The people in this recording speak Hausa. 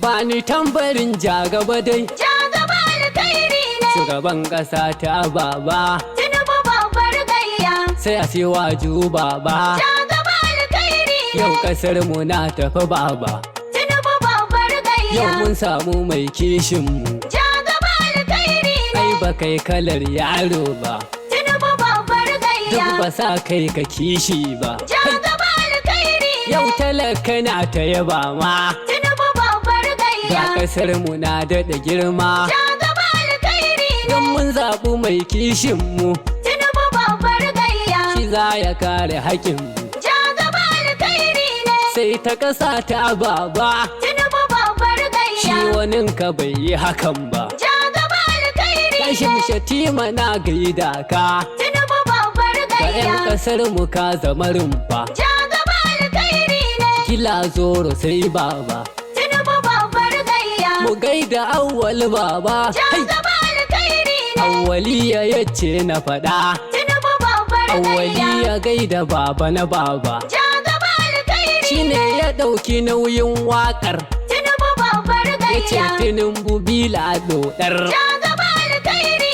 bani tambarin jagaba dai. Jagaba alkhairi ne. Shugaban ƙasa ta baba. Tinubu babbar gayya. Sai a siwaju baba. Jagaba alkhairi ne. Yau ƙasar mu na tafi baba. Tinubu babbar gayya. Yau mun samu mai kishin mu. Jagaba alkhairi ne. Ai ba kai kalar yaro ba. Tinubu babbar gayya. Duk ba sa kai ka kishi ba. Jagaba alkhairi ne. Yau talaka na ta yaba ma. Tinubu babbar gayya. Ga ƙasar mu na daɗa girma. Jagaba alkhairi ne. Don mun zaɓi mai kishin mu. Tinubu babbar gayya. Shi za ya kare haƙƙin mu. Jagaba alkhairi ne. Sai ta ƙasa ta baba. Tinubu babbar gayya. Shi wanin ka bai yi hakan ba. Jagaba alkhairi ne. Kashin shatima na gaida ka. Tinubu babbar Ga 'yan gayya. ƙasar mu ka zama rumfa. Jagaba alkhairi ne. Kila zoro sai baba. Tinubu babbar gayya. Mu gaida awwal baba. Hai! Jagaba alkhairi ne. Awwaliya yace na faɗa. Tinubu babbar gayya. Awwaliya gaida baba na baba. Jagaba alkhairi Shine ne. ya ɗauki nauyin waƙar. Tinubu babbar Yace gayya. Tinubu bila ɗoɗar. Jagaba alkhairi